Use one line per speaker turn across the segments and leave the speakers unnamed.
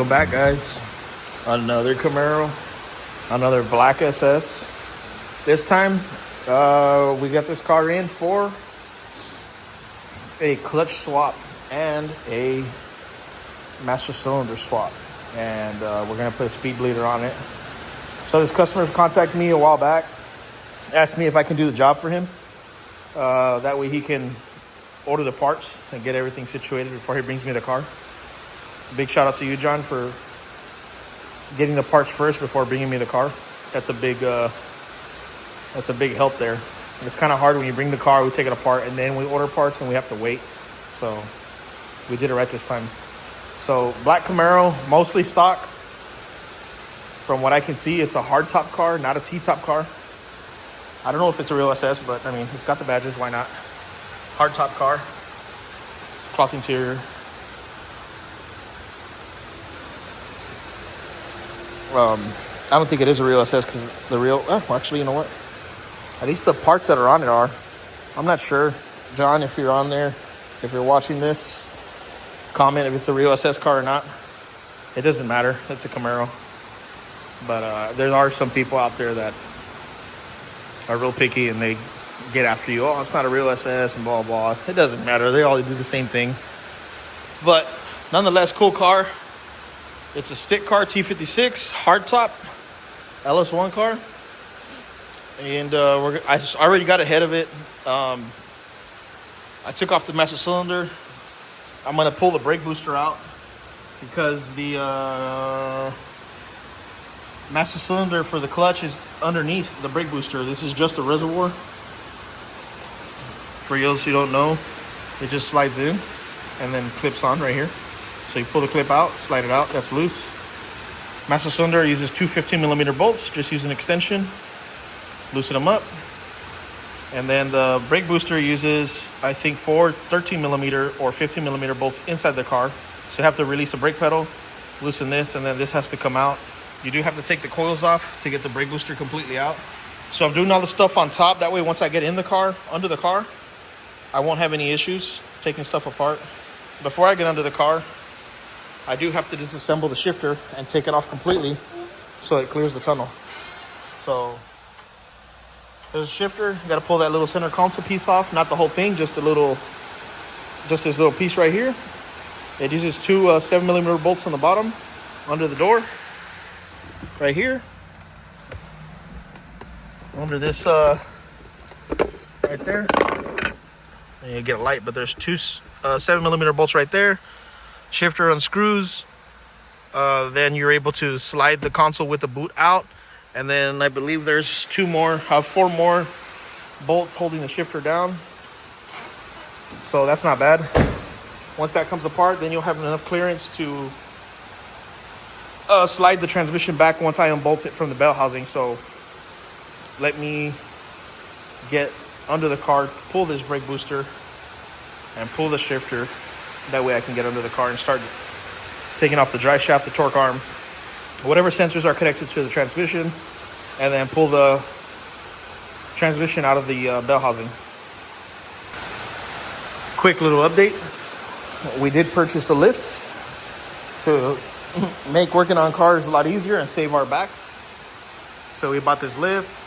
Welcome back, guys. Another Camaro, another black SS. This time, we got this car in for a clutch swap and a master cylinder swap. And we're going to put a speed bleeder on it. So this customer's contacted me a while back, asked me if I can do the job for him. That way he can order the parts and get everything situated before he brings me the car. Big shout out to you, John, for getting the parts first before bringing me the car. That's a big help there. It's kind of hard when you bring the car, we take it apart, and then we order parts and we have to wait. So we did it right this time. So black Camaro, mostly stock. From what I can see, it's a hardtop car, not a T-top car. I don't know if it's a real SS, but I mean, it's got the badges, why not? Hardtop car, cloth interior. I don't think it is a real SS because the real, actually, you know what? At least the parts that are on it are. I'm not sure. John, if you're on there, if you're watching this, comment if it's a real SS car or not. It doesn't matter. It's a Camaro. But there are some people out there that are real picky and they get after you. Oh, it's not a real SS and blah, blah. It doesn't matter. They all do the same thing. But nonetheless, cool car. It's a stick car, T56, hardtop, LS1 car. And I already got ahead of it. I took off the master cylinder. I'm going to pull the brake booster out because the master cylinder for the clutch is underneath the brake booster. This is just a reservoir. For those who don't know, it just slides in and then clips on right here. So you pull the clip out, slide it out, that's loose. Master cylinder uses two 15mm bolts, just use an extension, loosen them up. And then the brake booster uses, I think, 4 13mm or 15mm bolts inside the car. So you have to release the brake pedal, loosen this, and then this has to come out. You do have to take the coils off to get the brake booster completely out. So I'm doing all the stuff on top. That way, once I get in the car, under the car, I won't have any issues taking stuff apart. Before I get under the car, I do have to disassemble the shifter and take it off completely so it clears the tunnel. So there's a shifter. You got to pull that little center console piece off, not the whole thing, just this little piece right here. It uses two 7mm bolts on the bottom under the door, right here, under this right there. And you get a light, but there's two 7mm bolts right there. Shifter unscrews. Then you're able to slide the console with the boot out. And then I believe there's 4 more bolts holding the shifter down. So that's not bad. Once that comes apart, then you'll have enough clearance to slide the transmission back once I unbolt it from the bell housing. So let me get under the car, pull this brake booster, and pull the shifter. That way I can get under the car and start taking off the drive shaft, the torque arm, whatever sensors are connected to the transmission, and then pull the transmission out of the bell housing. Quick little update. We did purchase a lift to make working on cars a lot easier and save our backs. So we bought this lift.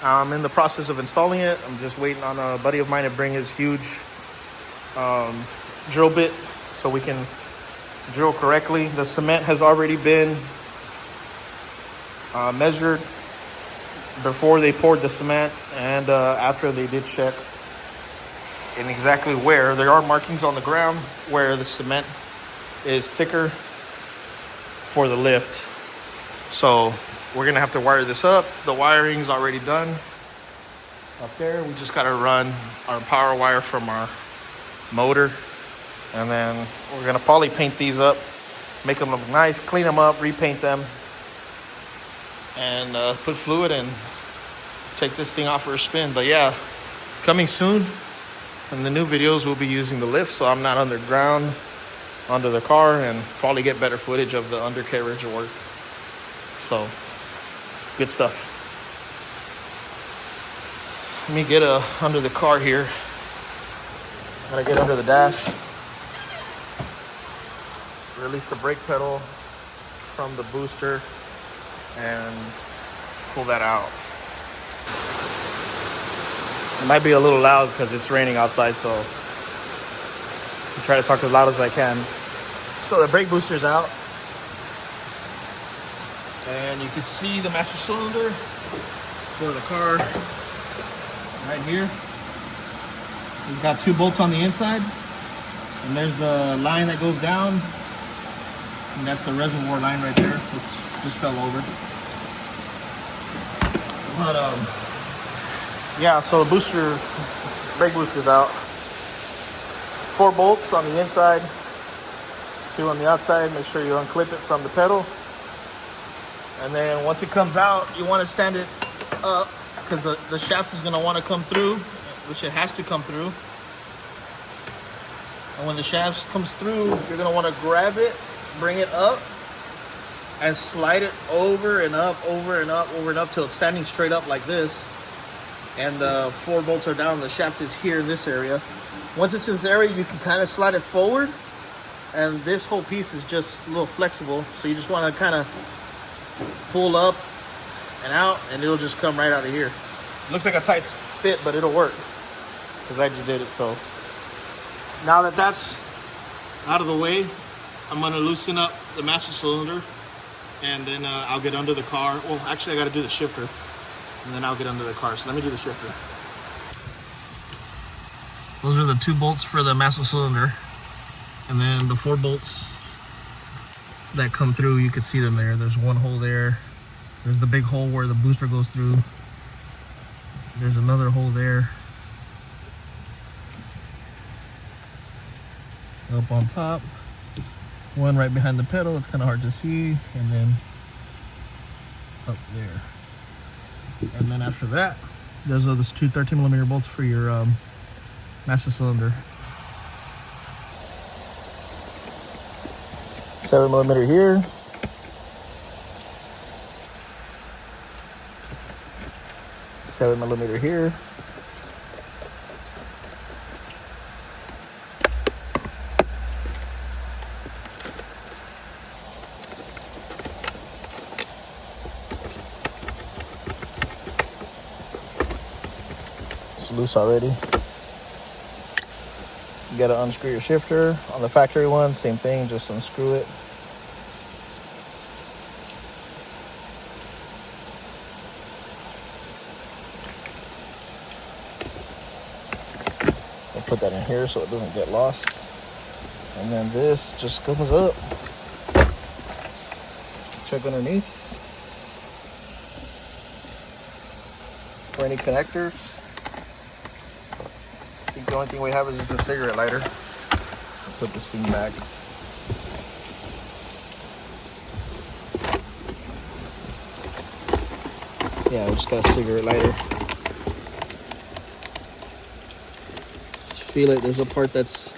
I'm in the process of installing it. I'm just waiting on a buddy of mine to bring his huge drill bit so we can drill correctly. The cement has already been measured before they poured the cement and after they did check in exactly where. There are markings on the ground where the cement is thicker for the lift. So we're gonna have to wire this up. The wiring's already done up there. We just gotta run our power wire from our motor. And then we're gonna poly paint these up, make them look nice, clean them up, repaint them, and put fluid and take this thing off for a spin. But yeah, coming soon. In the new videos, we'll be using the lift, so I'm not underground under the car, and probably get better footage of the undercarriage work. So, good stuff. Let me get under the car here. Gotta get under the dash. Release the brake pedal. from the booster and pull that out. It might be a little loud because it's raining outside, so I try to talk as loud as I can. So the brake booster's out. And you can see the master cylinder for the car right here. We've got 2 bolts on the inside. And there's the line that goes down. And that's the reservoir line right there. It's just fell over. But yeah, so the brake booster's out. 4 bolts on the inside, 2 on the outside. Make sure you unclip it from the pedal. And then once it comes out, you want to stand it up because the shaft is going to want to come through, which it has to come through. And when the shaft comes through, you're going to want to grab it, bring it up, and slide it over and up, over and up, over and up till it's standing straight up like this. And the 4 bolts are down. The shaft is here in this area. Once it's in this area, you can kind of slide it forward. And this whole piece is just a little flexible. So you just want to kind of pull up and out, and it'll just come right out of here. It looks like a tight fit, but it'll work because I just did it. So now that that's out of the way, I'm going to loosen up the master cylinder, and then I'll get under the car. Well, actually, I got to do the shifter, and then I'll get under the car. So let me do the shifter. Those are the 2 bolts for the master cylinder, and then the 4 bolts that come through. You can see them there. There's 1 hole there. There's the big hole where the booster goes through. There's another hole there. Up on top. 1 right behind the pedal. It's kind of hard to see. And then up there. And then after that, those are those 2 13mm bolts for your master cylinder. 7mm here. $7mm here. It's loose already. You gotta unscrew your shifter. On the factory one, same thing, just unscrew it. I'll put that in here so it doesn't get lost. And then this just comes up. Check underneath for any connectors. I think the only thing we have is just a cigarette lighter. Put this thing back. Yeah, we just got a cigarette lighter. Just feel it. There's a part that's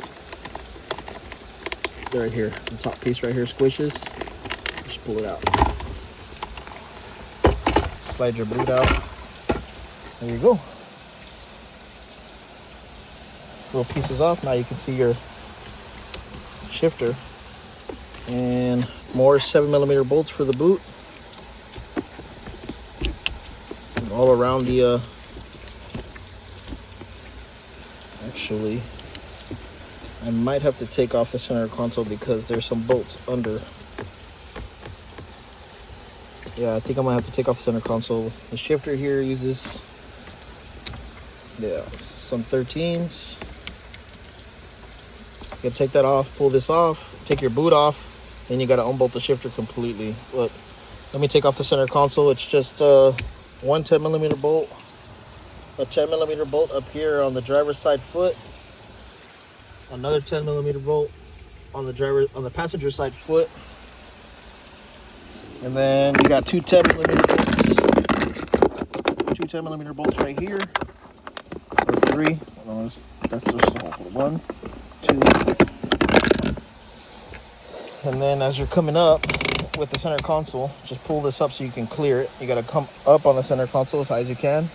right here. The top piece right here squishes. Just pull it out. Slide your boot out. There you go. Little pieces off. Now you can see your shifter. And more 7mm bolts for the boot. And all around the actually, I might have to take off the center console because there's some bolts under. Yeah, I think I might have to take off the center console. The shifter here uses, yeah, some 13s. You gotta take that off, pull this off, take your boot off, then you gotta unbolt the shifter completely. But let me take off the center console. It's just one 10mm bolt, a 10mm bolt up here on the driver's side foot, another 10mm bolt on the passenger side foot, and then you got 2 10mm bolts, 2 10mm bolts right here, or 3. That's just the whole 1, 2. And then as you're coming up with the center console, just pull this up so you can clear it. You got to come up on the center console as high as you can,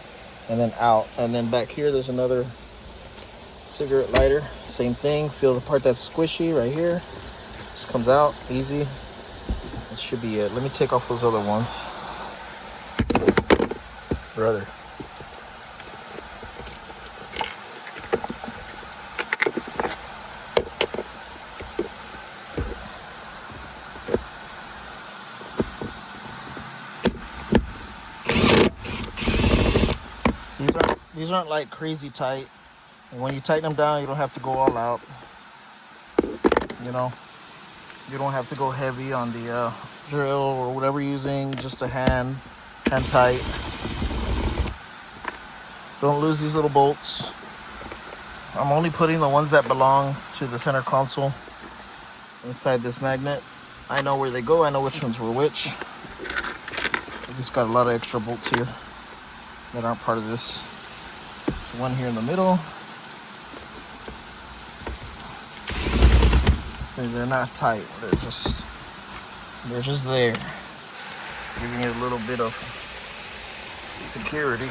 and then out. And then back here, there's another cigarette lighter. Same thing. Feel the part that's squishy right here. Just comes out easy. That should be it. Let me take off those other ones. Brother. These aren't like crazy tight. And when you tighten them down, you don't have to go all out. You know, you don't have to go heavy on the drill or whatever you're using. Just a hand tight. Don't lose these little bolts. I'm only putting the ones that belong to the center console inside this magnet. I know where they go. I know which ones were which. I just got a lot of extra bolts here that aren't part of this. One here in the middle. See, they're not tight. They're just there, giving it a little bit of security.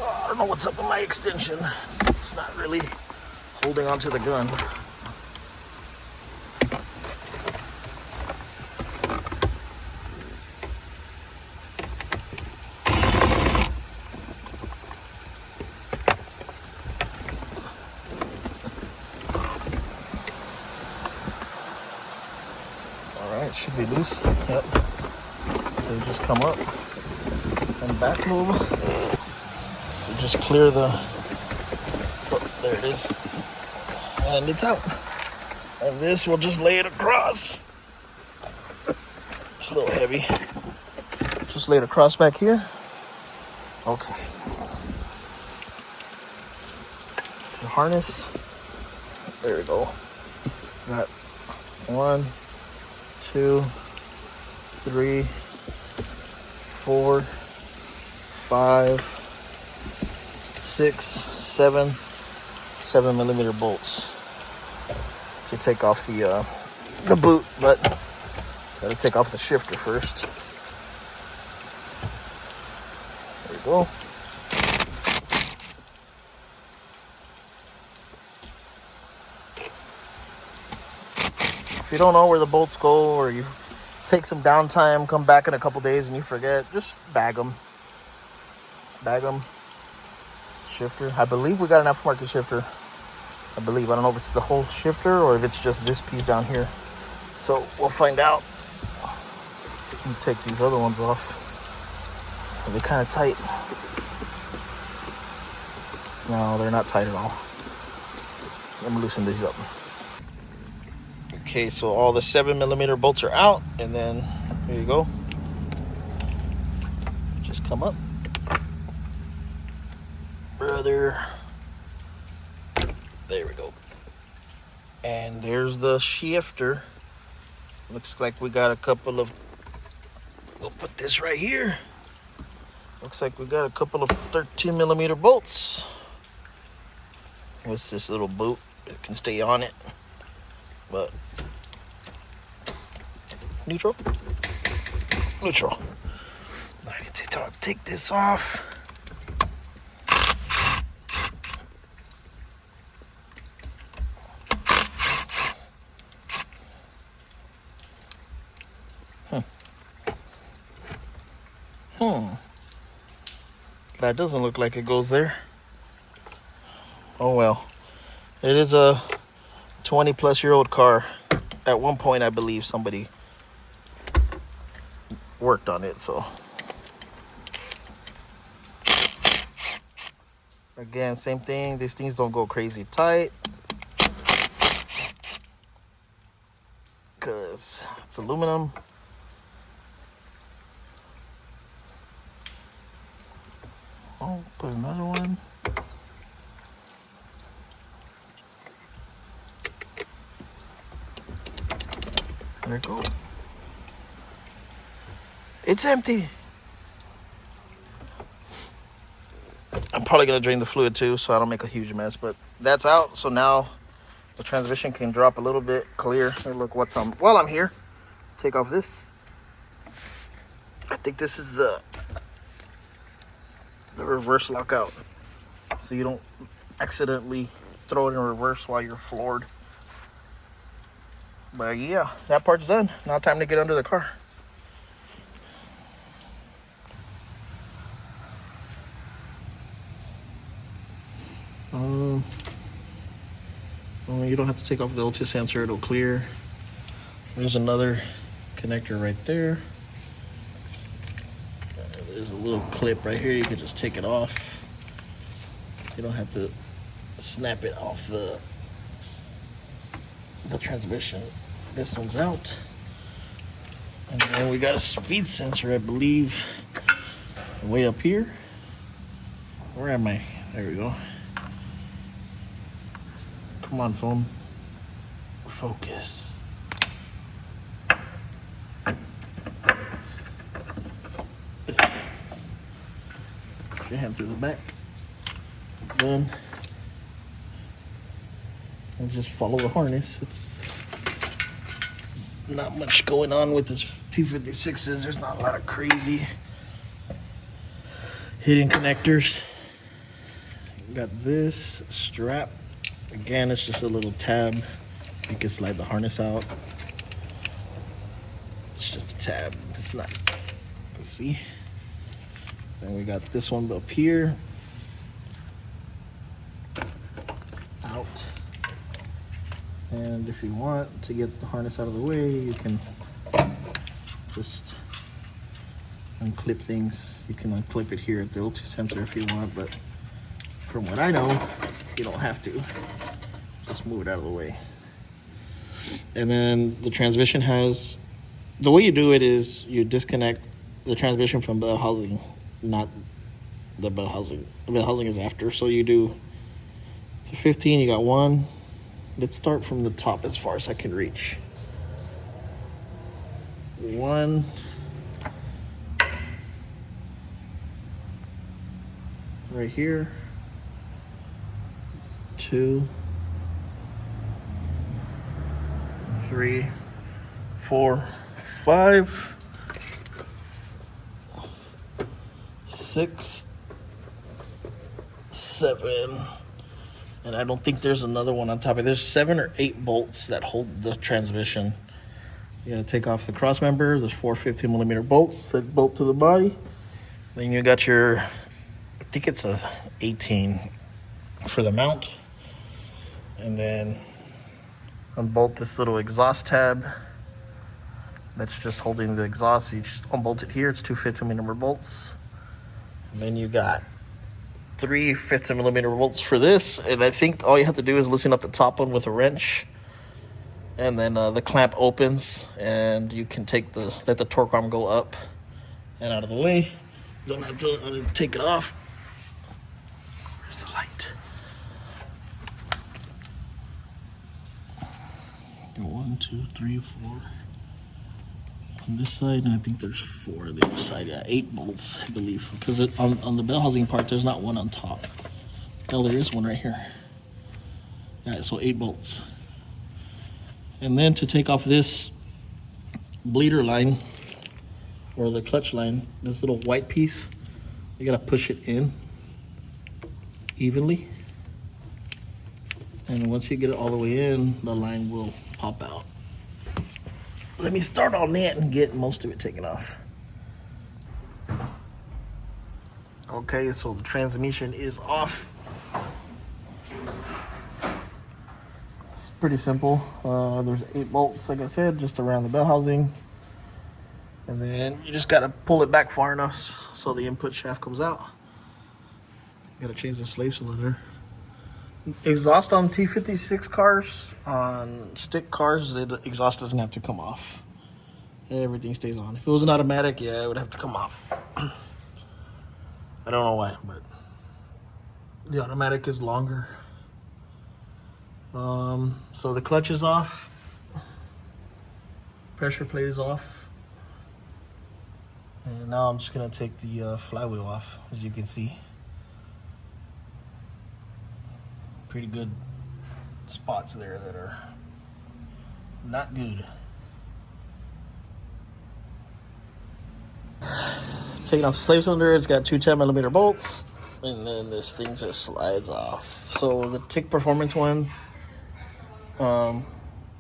I don't know what's up with my extension. It's not really holding onto the gun. All right, should be loose. Yep. So just come up and back move. Just clear the, oh, there it is, and it's out. And this, we'll just lay it across. It's a little heavy. Just lay it across back here. Okay. The harness, there we go. Got 1, 2, 3, 4, 5, 6, 7 7mm bolts to take off the boot, but gotta take off the shifter first. There we go. If you don't know where the bolts go, or you take some downtime, come back in a couple days and you forget, just bag them. Shifter. I believe we got an aftermarket shifter. I believe. I don't know if it's the whole shifter or if it's just this piece down here. So we'll find out. Let me take these other ones off. They're kind of tight. No, they're not tight at all. Let me loosen these up. Okay, so all the 7mm bolts are out, and then here you go. Just come up. Brother, there we go. And there's the shifter. Looks like we got a couple of, we'll put this right here. Looks like we got a couple of 13mm bolts. What's this little boot? It can stay on it, but neutral. I can take this off. That doesn't look like it goes there. Oh well. It is a 20-plus-year-old car. At one point, I believe somebody worked on it, so. Again, same thing. These things don't go crazy tight, because it's aluminum. Oh, put another one. There we go. It's empty. I'm probably gonna drain the fluid too, so I don't make a huge mess, but that's out. So now the transmission can drop a little bit clear. So look what's on while I'm here. take off this. I think this is the reverse lockout, so you don't accidentally throw it in reverse while you're floored. But yeah, that part's done. Now time to get under the car. Well, you don't have to take off the O2 sensor, it'll clear. There's another connector right there. There's a little clip right here, you can just take it off. You don't have to snap it off the transmission. This one's out. And then we got a speed sensor, I believe, way up here. Where am I? There we go. Come on, phone. Focus. Put your hand through the back. Then and just follow the harness. It's not much going on with this T56s. There's not a lot of crazy hidden connectors. Got this strap. Again, it's just a little tab. You can slide the harness out. It's just a tab. It's not. Let's see. Then we got this one up here. Out. And if you want to get the harness out of the way, you can just unclip things. You can unclip it here at the O2 sensor if you want, but from what I know, you don't have to. Just move it out of the way. And then the transmission has, the way you do it is you disconnect the transmission from bell housing, not the bell housing. The bell housing is after. So you do the 15, you got one. Let's start from the top as far as I can reach. One. Right here. 2, 3, 4, 5, 6, 7, and I don't think there's another one on top of it. There's 7 or 8 bolts that hold the transmission. You gotta take off the cross member. There's 4 15mm bolts that bolt to the body. Then you got your, I think it's a 18 for the mount. And then unbolt this little exhaust tab that's just holding the exhaust. You just unbolt it here. It's 2 15mm bolts. And then you got 3 15mm bolts for this. And I think all you have to do is loosen up the top one with a wrench. And then the clamp opens and you can let the torque arm go up and out of the way. You don't have to take it off. Where's the light? 1, 2, 3, 4 on this side, and I think there's 4 on the other side. Yeah, 8 bolts, I believe, because on the bell housing part, there's not one on top. Oh, there is one right here. Yeah, so 8 bolts. And then to take off this bleeder line or the clutch line, this little white piece, you gotta push it in evenly. And once you get it all the way in, the line will pop out. Let me start on that and get most of it taken off. Okay, so the transmission is off. It's pretty simple. There's 8 bolts, like I said, just around the bell housing. And then you just gotta pull it back far enough so the input shaft comes out. You gotta change the slave cylinder. Exhaust on T56 cars, on stick cars, the exhaust doesn't have to come off. Everything stays on. If it was an automatic, yeah, it would have to come off. I don't know why, but the automatic is longer. So the clutch is off. Pressure plate is off. And now I'm just gonna take the flywheel off, as you can see. Pretty good spots there that are not good. Taking off the slave cylinder, it's got two 10mm bolts, and then this thing just slides off. So the Tick Performance one,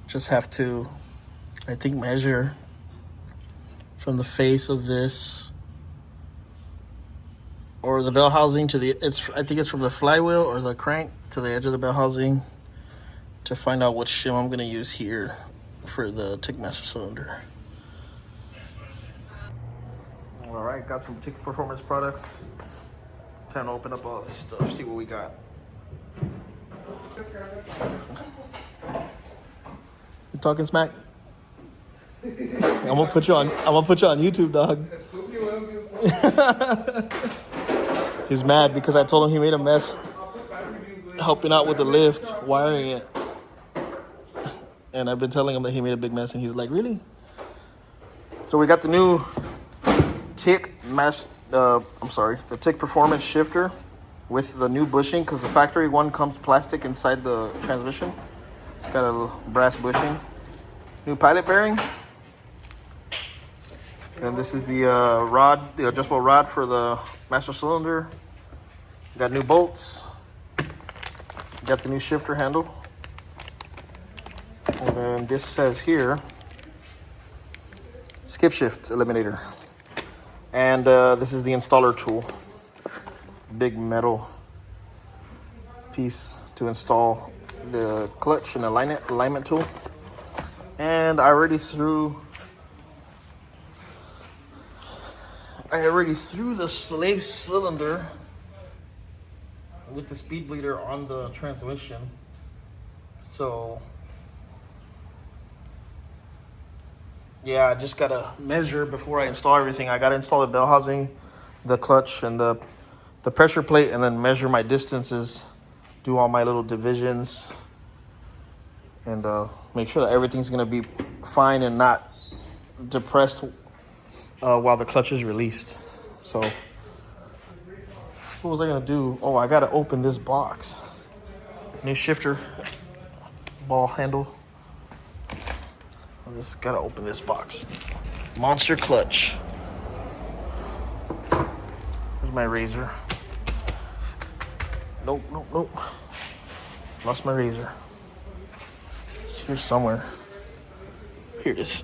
just have to, I think, measure from the face of this or the bell housing to the, I think it's from the flywheel or the crank to the edge of the bell housing to find out what shim I'm gonna use here for the Tick master cylinder. All right, got some Tick Performance products. Time to open up all this stuff, see what we got. You talking smack? I'm gonna put you on YouTube, dog. He's mad because I told him he made a mess helping out with the lift, wiring it. And I've been telling him that he made a big mess, and he's like, really? So we got the new the Tick Performance shifter with the new bushing, because the factory one comes plastic inside the transmission. It's got a little brass bushing. New pilot bearing. And this is the adjustable rod for the master cylinder. Got new bolts. Got the new shifter handle. And then this says here, skip shift eliminator. And this is the installer tool. Big metal piece to install the clutch and alignment tool. And I already threw the slave cylinder with the speed bleeder on the transmission. So yeah, I just gotta measure before I install everything. I gotta install the bell housing, the clutch, and the pressure plate, and then measure my distances, do all my little divisions, and make sure that everything's gonna be fine and not depressed while the clutch is released. So what was I gonna do? Oh, I gotta open this box. New shifter ball handle. I just gotta open this box. Monster clutch. Where's my razor? Nope. Lost my razor. It's here somewhere. Here it is.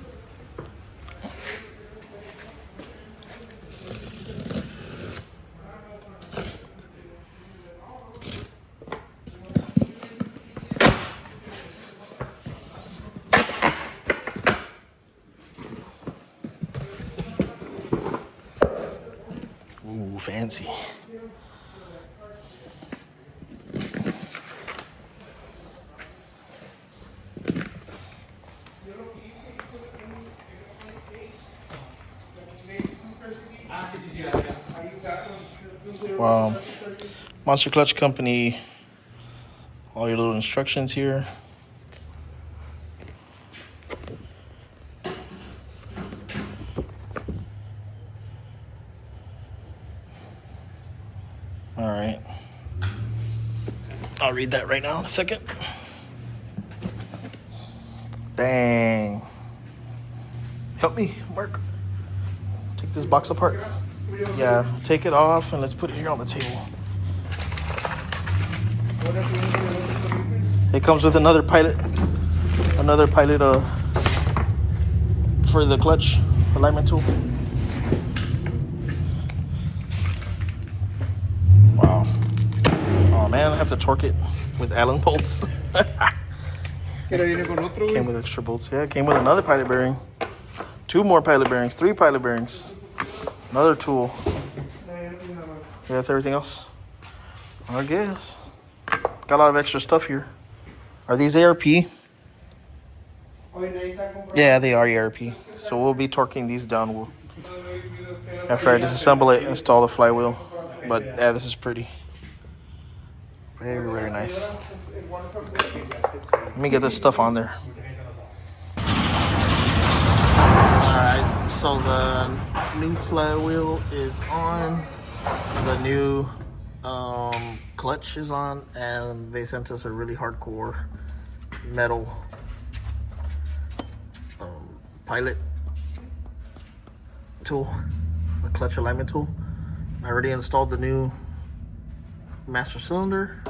Ooh, fancy. Wow. Monster Clutch Company. All your little instructions here. All right. I'll read that right now in a second. Dang. Help me, Mark. Take this box apart. Yeah, take it off and let's put it here on the table. It comes with another pilot for the clutch alignment tool. Wow. Oh man, I have to torque it with Allen bolts. Came with extra bolts. Yeah, it came with another pilot bearing. 2 more pilot bearings, 3 pilot bearings. Another tool. Yeah, that's everything else, I guess. Got a lot of extra stuff here. Are these ARP? Yeah, they are ARP. So we'll be torquing these down. After I disassemble it, install the flywheel. But yeah, this is pretty. Very, very nice. Let me get this stuff on there. Alright, so the new flywheel is on. The new clutch is on, and they sent us a really hardcore metal pilot tool. the clutch alignment tool. I already installed the new master cylinder.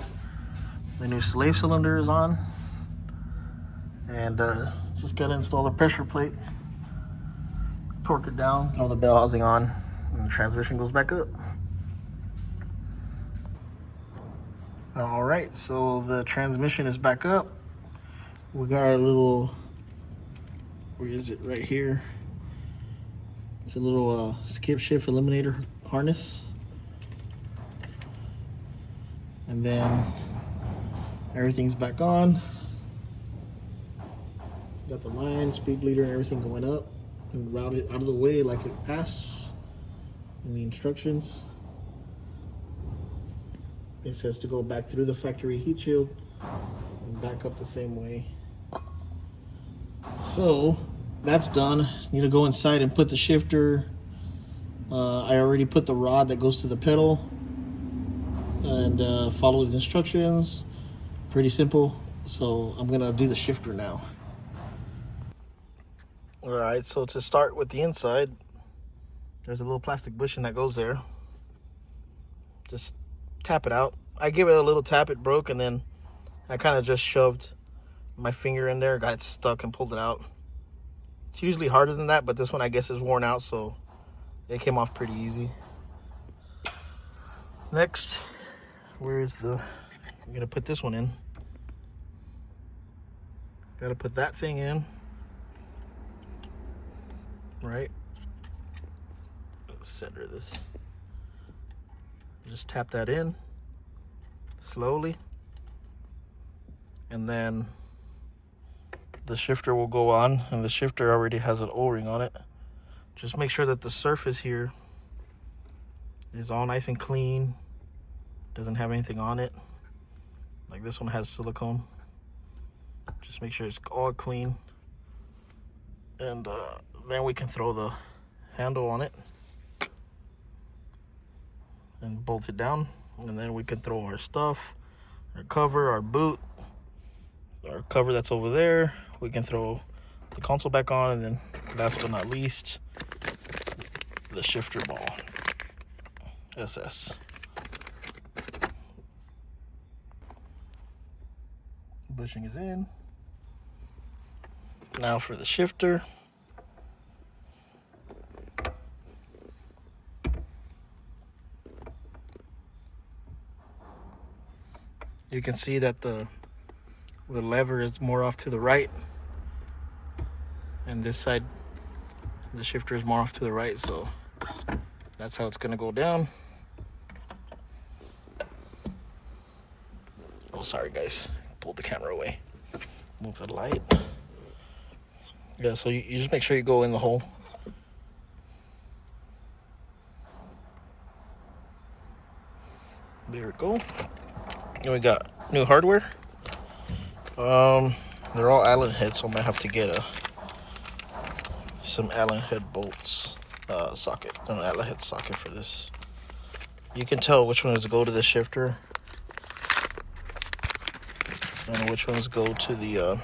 The new slave cylinder is on. And just gotta install the pressure plate. Torque it down, throw the bell housing on, and the transmission goes back up. All right, so the transmission is back up. We got our little, where is it? Right here. It's a little skip shift eliminator harness. And then everything's back on. Got the line, speed bleeder, everything going up and routed out of the way like it asks in the instructions. It says to go back through the factory heat shield and back up the same way. So that's done. Need to go inside and put the shifter. I already put the rod that goes to the pedal and follow the instructions. Pretty simple. So I'm gonna do the shifter now. All right, so to start with the inside, there's a little plastic bushing that goes there. Just tap it out. I give it a little tap, it broke, and then I kind of just shoved my finger in there, got it stuck and pulled it out. It's usually harder than that, but this one I guess is worn out, so it came off pretty easy. Next, I'm gonna put this one in. Gotta put that thing in. Right. Center this. Just tap that in slowly, and then the shifter will go on, and the shifter already has an O-ring on it. Just make sure that the surface here is all nice and clean, doesn't have anything on it. Like this one has silicone. Just make sure it's all clean, and then we can throw the handle on it and bolt it down, and then we can throw our stuff, our cover, our boot, our cover that's over there. We can throw the console back on, and then last but not least, the shifter ball SS. Bushing is in. Now for the shifter. You can see that the lever is more off to the right, and this side, the shifter is more off to the right, so that's how it's gonna go down. Oh, sorry guys, pulled the camera away. Move the light. Yeah, so you just make sure you go in the hole. There we go. And we got new hardware. They're all Allen heads, so I might have to get some Allen head bolts socket, an Allen head socket for this. You can tell which ones go to the shifter and which ones go to the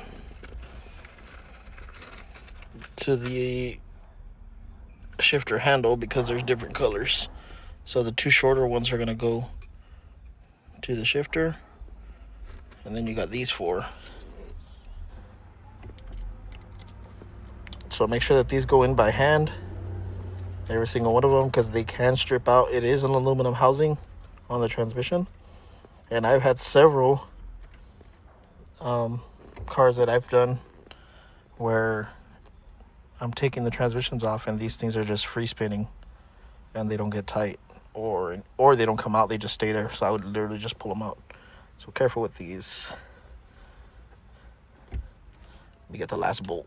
shifter handle, because there's different colors. So the two shorter ones are gonna go to the shifter, and then you got these four. So make sure that these go in by hand, every single one of them, because they can strip out. It is an aluminum housing on the transmission, and I've had several cars that I've done where I'm taking the transmissions off and these things are just free spinning and they don't get tight, or they don't come out, they just stay there. So I would literally just pull them out. So careful with these. We get the last bolt.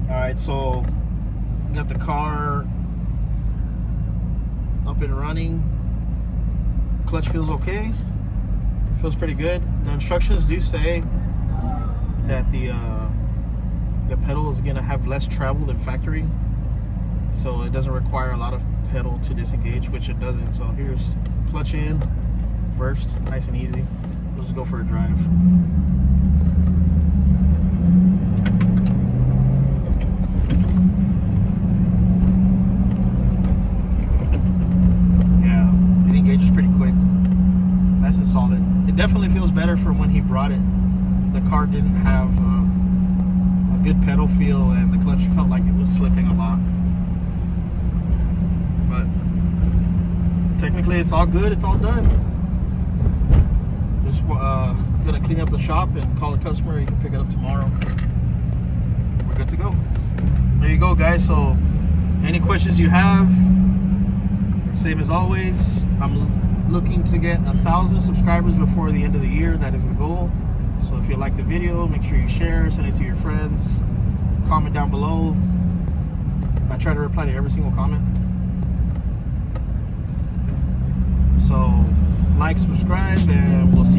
Alright, so got the car up and running. Clutch feels okay. Feels pretty good. The instructions do say that the pedal is gonna have less travel than factory, so it doesn't require a lot of pedal to disengage, which it doesn't. So here's clutch in first, nice and easy. Let's go for a drive. It definitely feels better for when he brought it. The car didn't have a good pedal feel, and the clutch felt like it was slipping a lot. But technically it's all good, it's all done. Just gonna clean up the shop and call the customer. You can pick it up tomorrow. We're good to go. There you go, guys. So any questions you have, same as always, I'm looking to get 1,000 subscribers before the end of the year. That is the goal. So if you like the video, make sure you share, send it to your friends, comment down below. I try to reply to every single comment. So like, subscribe, and we'll see